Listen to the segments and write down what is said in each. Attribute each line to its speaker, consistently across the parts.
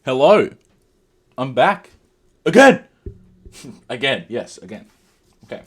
Speaker 1: Hello, I'm back. Again! Again, yes, again. Okay.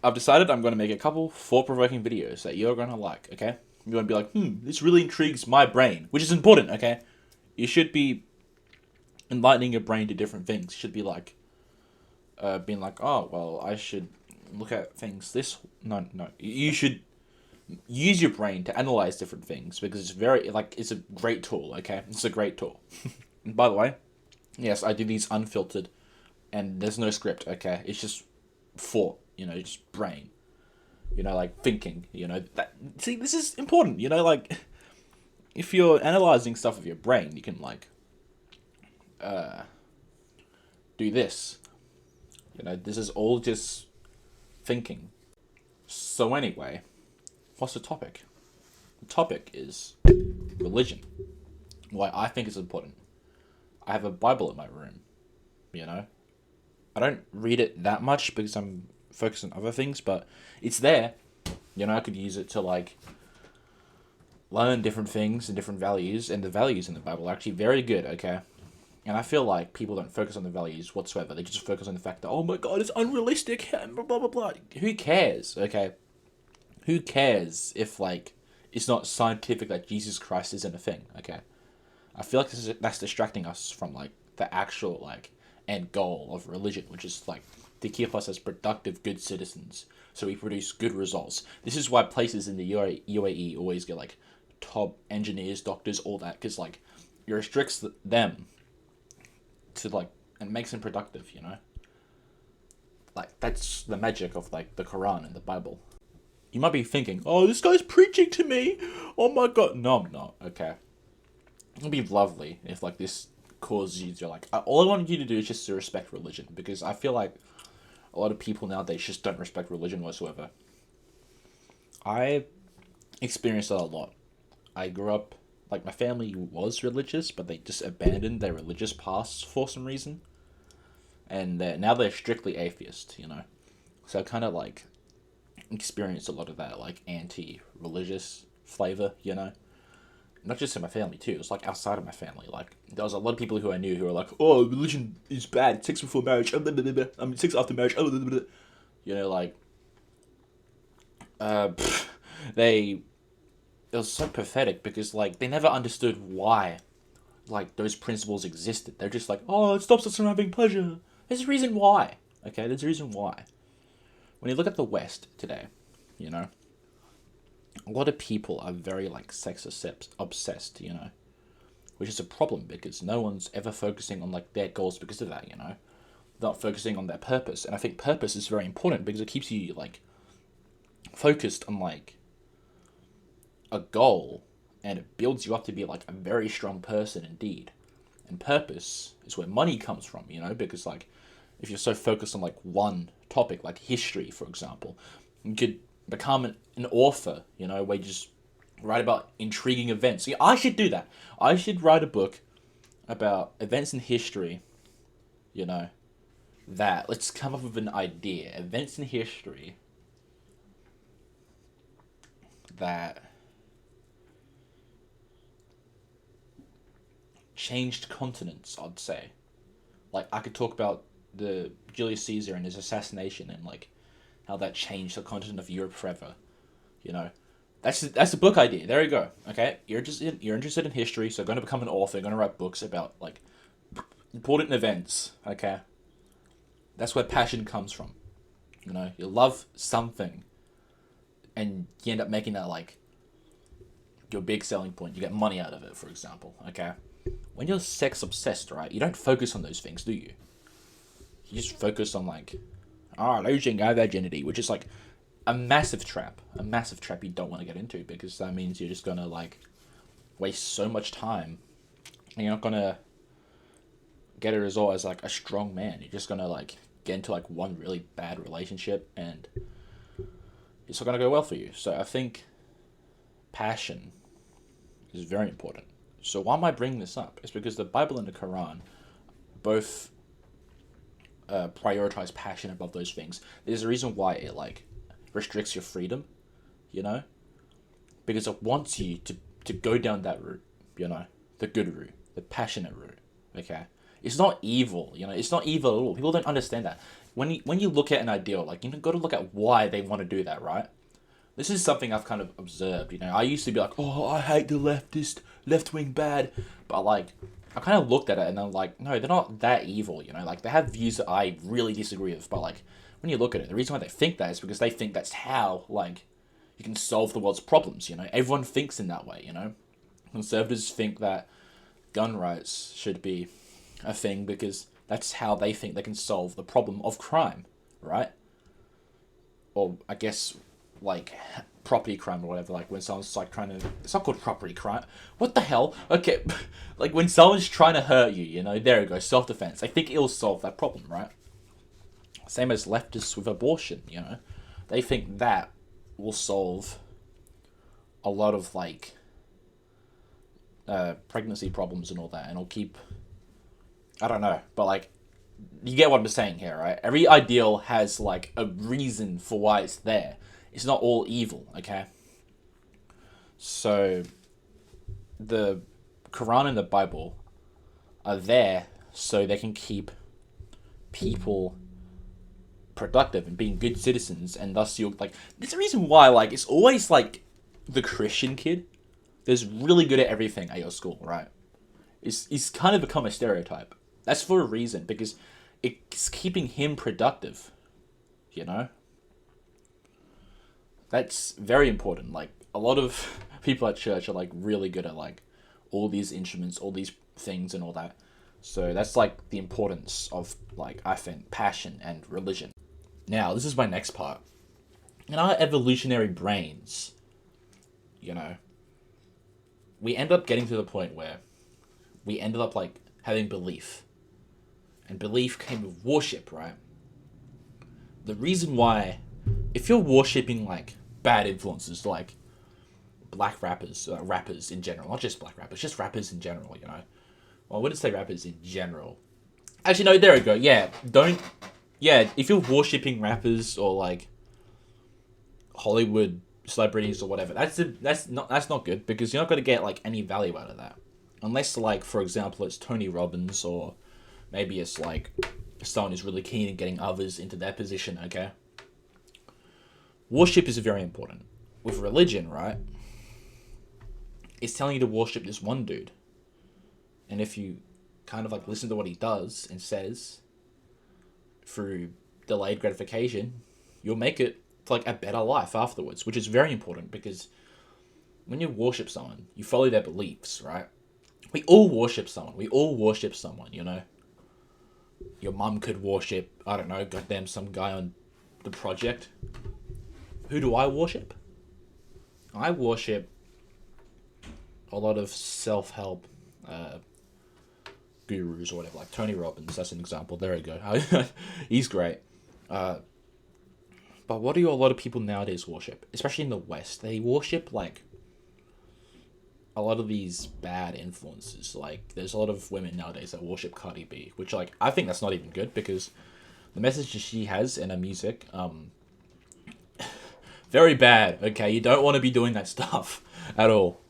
Speaker 1: I've decided I'm going to make a couple thought-provoking videos that you're going to like, okay? You're going to be like, this really intrigues my brain, which is important, okay? You should be enlightening your brain to different things. You should be like, being like, oh, well, I should look at things this... No. You should use your brain to analyze different things because it's it's a great tool, okay? It's a great tool. And by the way, yes, I do these unfiltered, and there's no script, okay? It's just thought, just brain. Like thinking, that... See, this is important, like... If you're analyzing stuff with your brain, you can, do this. This is all just thinking. So anyway, what's the topic? The topic is religion. Why I think it's important. I have a Bible in my room, I don't read it that much because I'm focused on other things, but it's there. I could use it to, learn different things and different values, and the values in the Bible are actually very good, okay? And I feel like people don't focus on the values whatsoever. They just focus on the fact that, oh my god, it's unrealistic, blah, blah, blah, blah. Who cares, okay? Who cares if, it's not scientific that Jesus Christ isn't a thing, okay? I feel like that's distracting us from, the actual, end goal of religion, which is, to keep us as productive, good citizens, so we produce good results. This is why places in the UAE always get, top engineers, doctors, all that, because, it restricts them to, and makes them productive, That's the magic of, the Quran and the Bible. You might be thinking, oh, this guy's preaching to me. Oh my god. No, I'm not, okay? It'd be lovely if, this causes you to, all I want you to do is just to respect religion, because I feel like a lot of people nowadays just don't respect religion whatsoever. I experienced that a lot. I grew up, my family was religious, but they just abandoned their religious past for some reason. And now they're strictly atheist, So I kind of, experienced a lot of that, anti-religious flavor, Not just in my family, too. It was, outside of my family. There was a lot of people who I knew who were like, oh, religion is bad. Sex before marriage. Sex after marriage. They... It was so pathetic because, they never understood why, those principles existed. They're just like, oh, it stops us from having pleasure. There's a reason why. Okay, there's a reason why. When you look at the West today, a lot of people are very, sex obsessed, Which is a problem because no one's ever focusing on, their goals because of that, Not focusing on their purpose. And I think purpose is very important because it keeps you, focused on, a goal, and it builds you up to be, a very strong person indeed. And purpose is where money comes from, Because, if you're so focused on, one topic, like history, for example, you could become an author, where you just write about intriguing events. See, I should do that. I should write a book about events in history, let's come up with an idea. Events in history that changed continents, I'd say. I could talk about the Julius Caesar and his assassination and, how that changed the continent of Europe forever, That's the book idea. There you go. Okay, you're interested in history, so you're going to become an author. You're going to write books about important events. Okay, that's where passion comes from. You love something, and you end up making that your big selling point. You get money out of it, for example. Okay, when you're sex obsessed, right? You don't focus on those things, do you? You just focus on losing our virginity, which is a massive trap you don't want to get into, because that means you're just gonna waste so much time, and you're not gonna get a result as a strong man. You're just gonna get into one really bad relationship, and it's not gonna go well for you. So I think passion is very important. So why am I bringing this up? It's because the Bible and the Quran both prioritize passion above those things. There's a reason why it restricts your freedom, because it wants you to go down that route, the good route, the passionate route. Okay, it's not evil. You know, it's not evil at all. People don't understand that. When you look at an ideal, like you got to look at why they want to do that, right? This is something I've kind of observed. You know, I used to be like, oh, I hate the left wing bad, but like I kind of looked at it and I'm like, no, they're not that evil. You know, like they have views that I really disagree with, but like when you look at it, the reason why they think that is because they think that's how like you can solve the world's problems. You know, everyone thinks in that way. You know, conservatives think that gun rights should be a thing because that's how they think they can solve the problem of crime, right? Or I guess like property crime or whatever. Like when someone's like trying to, it's not called property crime. What the hell? Okay, like when someone's trying to hurt you, you know, there you go, self defense. They think it'll solve that problem, right? Same as leftists with abortion, you know, they think that will solve a lot of like pregnancy problems and all that, and it'll keep. I don't know, but like, you get what I'm saying here, right? Every ideal has like a reason for why it's there. It's not all evil, okay? So, the Quran and the Bible are there so they can keep people productive and being good citizens, and thus you're like, there's a reason why, like, it's always like the Christian kid that's really good at everything at your school, right? It's kind of become a stereotype. That's for a reason, because it's keeping him productive, you know? That's very important. Like, a lot of people at church are, like, really good at, like, all these instruments, all these things and all that. So that's, like, the importance of, like, I think, passion and religion. Now, this is my next part. In our evolutionary brains, you know, we end up getting to the point where we ended up, like, having belief. And belief came with worship, right? The reason why, if you're worshipping, like, bad influences, like black rappers, rappers in general, not just black rappers, just rappers in general, you know? Well, I wouldn't say rappers in general. Actually, no, there we go. Yeah, if you're worshipping rappers or, like, Hollywood celebrities or whatever, that's not good, because you're not going to get, like, any value out of that. Unless, like, for example, it's Tony Robbins, or maybe it's, like, someone who's really keen in getting others into their position, okay? Worship is very important. With religion, right? It's telling you to worship this one dude. And if you kind of, like, listen to what he does and says through delayed gratification, you'll make it to, like, a better life afterwards, which is very important, because when you worship someone, you follow their beliefs, right? We all worship someone, you know? Your mum could worship, I don't know, goddamn some guy on The Project. Who do I worship? I worship a lot of self-help gurus or whatever, like Tony Robbins, that's an example. There we go. He's great. But what do a lot of people nowadays worship? Especially in the West. They worship, like, a lot of these bad influences. Like, there's a lot of women nowadays that worship Cardi B, which, like, I think that's not even good, because the messages she has in her music, very bad, okay? You don't want to be doing that stuff at all.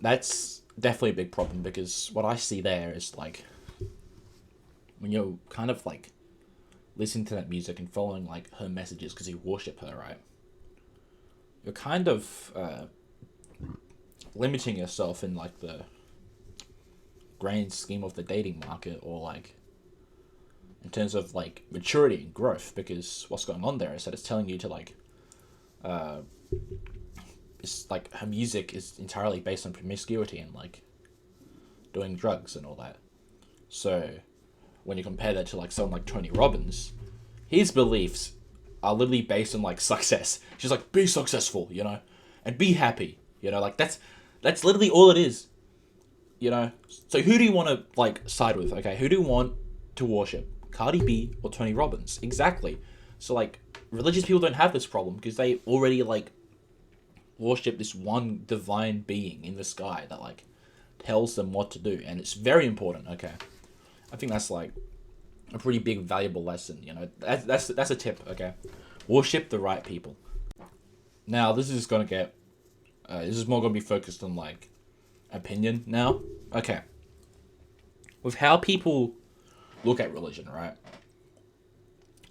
Speaker 1: That's definitely a big problem, because what I see there is, like, when you're kind of, like, listening to that music and following, like, her messages because you worship her, right? You're kind of limiting yourself in, like, the grand scheme of the dating market, or, like, in terms of, like, maturity and growth, because what's going on there is that it's telling you to, like, it's like her music is entirely based on promiscuity and, like, doing drugs and all that. So when you compare that to, like, someone like Tony Robbins, his beliefs are literally based on, like, success. She's like, be successful, you know, and be happy, you know, like, that's literally all it is, you know. So who do you want to, like, side with? Okay, who do you want to worship? Cardi B or Tony Robbins? Exactly. So, like, religious people don't have this problem, because they already, like, worship this one divine being in the sky that, like, tells them what to do, and it's very important, okay? I think that's, like, a pretty big, valuable lesson, you know? That's a tip, okay? Worship the right people. Now, this is gonna get... this is more gonna be focused on, like, opinion now, okay, with how people look at religion, right?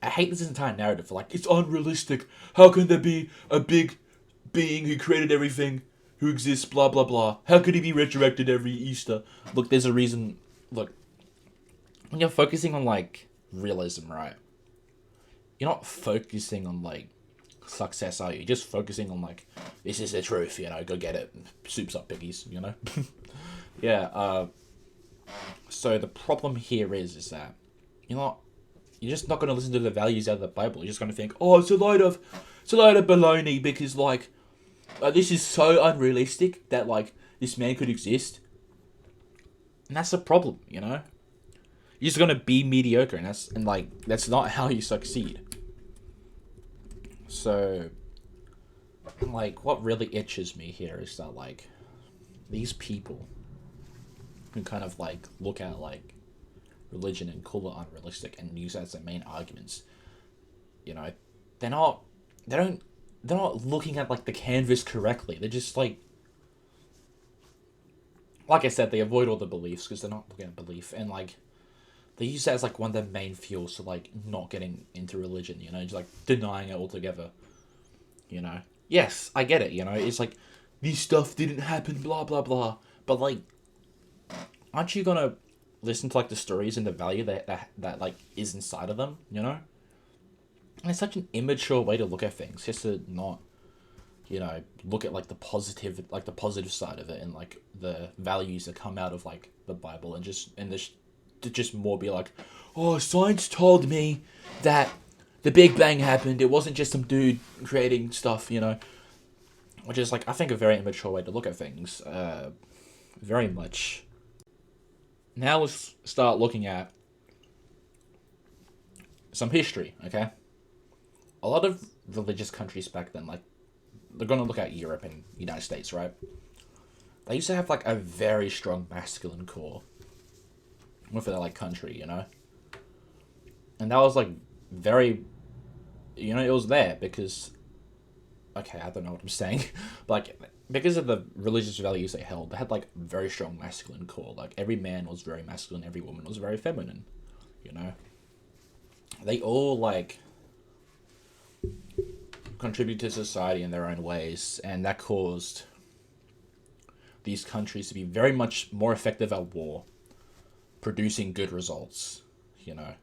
Speaker 1: I hate this entire narrative. Like, it's unrealistic. How can there be a big being who created everything, who exists, blah, blah, blah? How could he be resurrected every Easter? Look, there's a reason. Look, when you're focusing on, like, realism, right? You're not focusing on, like, success, are you? You're just focusing on, like, this is the truth, you know, go get it. Soup's up, piggies, you know? Yeah, so the problem here is that you're not you're just not going to listen to the values out of the Bible. You're just going to think, oh, it's a load of baloney because like this is so unrealistic that like this man could exist, and that's the problem, you know. You're just going to be mediocre, and that's not how you succeed. So, like, what really itches me here is that like these people who kind of like look at like religion and call it unrealistic and use that as their main arguments, you know, they're not they don't they're not looking at like the canvas correctly. They're just like I said, they avoid all the beliefs because they're not looking at belief, and like they use that as like one of their main fuels to like not getting into religion, you know, just like denying it altogether. You know, yes, I get it, you know, it's like this stuff didn't happen, blah blah blah, but like aren't you gonna listen to like the stories and the value that like is inside of them, you know? And it's such an immature way to look at things, just to not, you know, look at like the positive side of it and like the values that come out of like the Bible, and to just more be like, oh, science told me that the Big Bang happened. It wasn't just some dude creating stuff, you know, which is like I think a very immature way to look at things. Very much. Now let's start looking at some history, okay? A lot of religious countries back then, like, they're going to look at Europe and United States, right? They used to have, like, a very strong masculine core within their, like, country, you know? And that was, like, very, you know, it was there because, okay, I don't know what I'm saying, but, like, because of the religious values they held, they had like very strong masculine core. Like every man was very masculine, every woman was very feminine. You know, they all like contribute to society in their own ways, and that caused these countries to be very much more effective at war, producing good results. You know,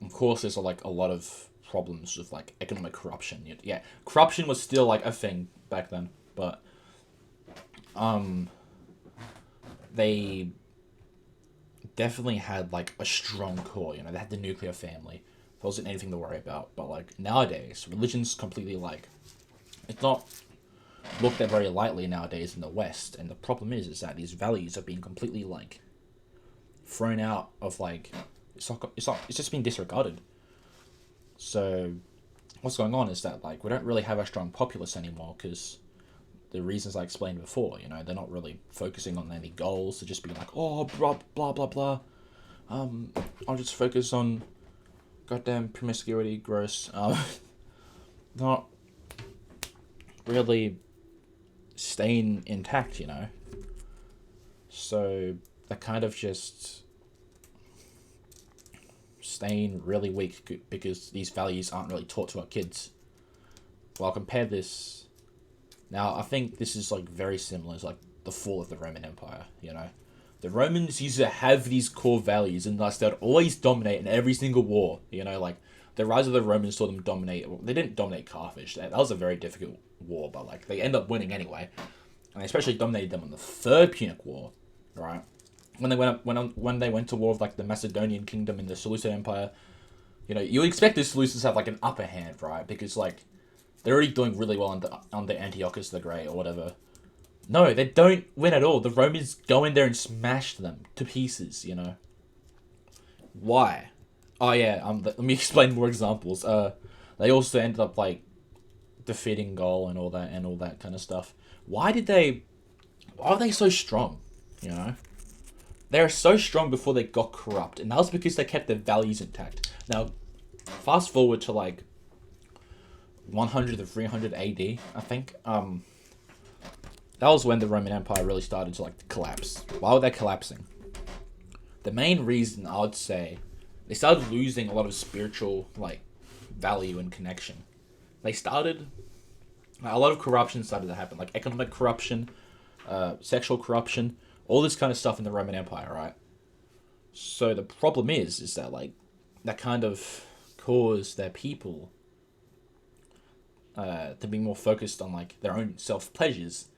Speaker 1: of course, there's like a lot of problems with like economic corruption. Yeah, corruption was still like a thing back then, but they definitely had like a strong core, you know, they had the nuclear family. There wasn't anything to worry about. But like nowadays, religion's completely like it's not looked at very lightly nowadays in the West, and the problem is that these values are being completely like thrown out of like it's just been disregarded. So what's going on is that like we don't really have a strong populace anymore because the reasons I explained before, you know, they're not really focusing on any goals. They're just being like, oh, blah, blah, blah, blah. I'll just focus on goddamn promiscuity, gross. Not really staying intact, you know. So they're kind of just staying really weak because these values aren't really taught to our kids. Well, I'll compare this. Now, I think this is like very similar to like the fall of the Roman Empire, you know. The Romans used to have these core values, and thus they'd always dominate in every single war, you know, like the rise of the Romans saw them dominate. Well, they didn't dominate Carthage. That was a very difficult war, but like they end up winning anyway. And they especially dominated them on the Third Punic War, right? When they went to war with like the Macedonian kingdom and the Seleucid Empire, you know, you would expect the Seleucids to have like an upper hand, right? Because like they're already doing really well under Antiochus the Great or whatever. No, they don't win at all. The Romans go in there and smash them to pieces, you know. Why? Oh yeah, let me explain more examples. They also ended up like defeating Gaul and all that kind of stuff. Why are they so strong? You know? They were so strong before they got corrupt, and that was because they kept their values intact. Now, fast forward to like 100 to 300 AD, I think. that was when the Roman Empire really started to like collapse. Why were they collapsing? The main reason I would say they started losing a lot of spiritual like value and connection. They started a lot of corruption started to happen, like economic corruption, sexual corruption, all this kind of stuff in the Roman Empire, right? So the problem is that like that kind of caused their people to be more focused on like their own self pleasures,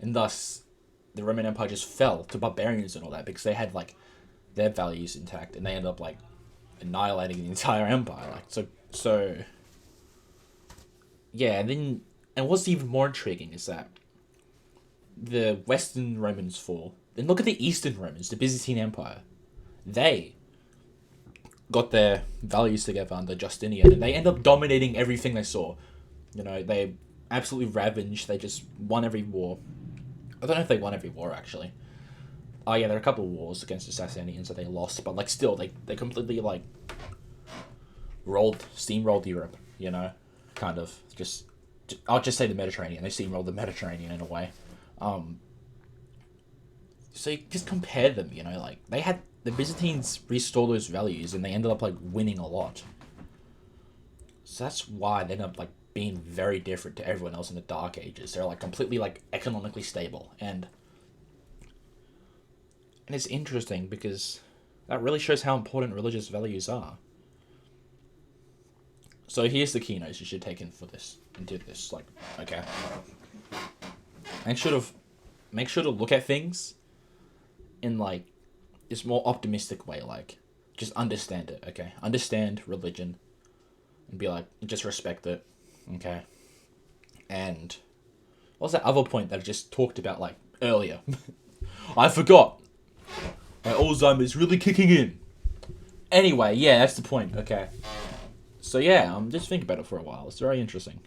Speaker 1: and thus the Roman Empire just fell to barbarians and all that because they had like their values intact, and they ended up like annihilating the entire empire. Like so yeah, and what's even more intriguing is that the Western Romans fall. Then look at the Eastern Romans, the Byzantine Empire. They got their values together under Justinian, and they end up dominating everything they saw. You know, they absolutely ravaged. They just won every war. I don't know if they won every war, actually. Oh, yeah, there are a couple of wars against the Sasanians that they lost, but, like, still, they completely, like, steamrolled Europe, you know? Kind of. I'll just say the Mediterranean. They steamrolled the Mediterranean in a way. So you just compare them, you know, like, the Byzantines restored those values, and they ended up, like, winning a lot. So that's why they ended up, like, being very different to everyone else in the Dark Ages. They're, like, completely, like, economically stable, and it's interesting because that really shows how important religious values are. So here's the keynotes you should take into this, like, okay. Make sure to look at things in, like, this more optimistic way, like, just understand it, okay? Understand religion, and be like, just respect it, okay? And what's that other point that I just talked about, like, earlier? I forgot. My Alzheimer's really kicking in. Anyway, yeah, that's the point, okay? So yeah, just think about it for a while. It's very interesting.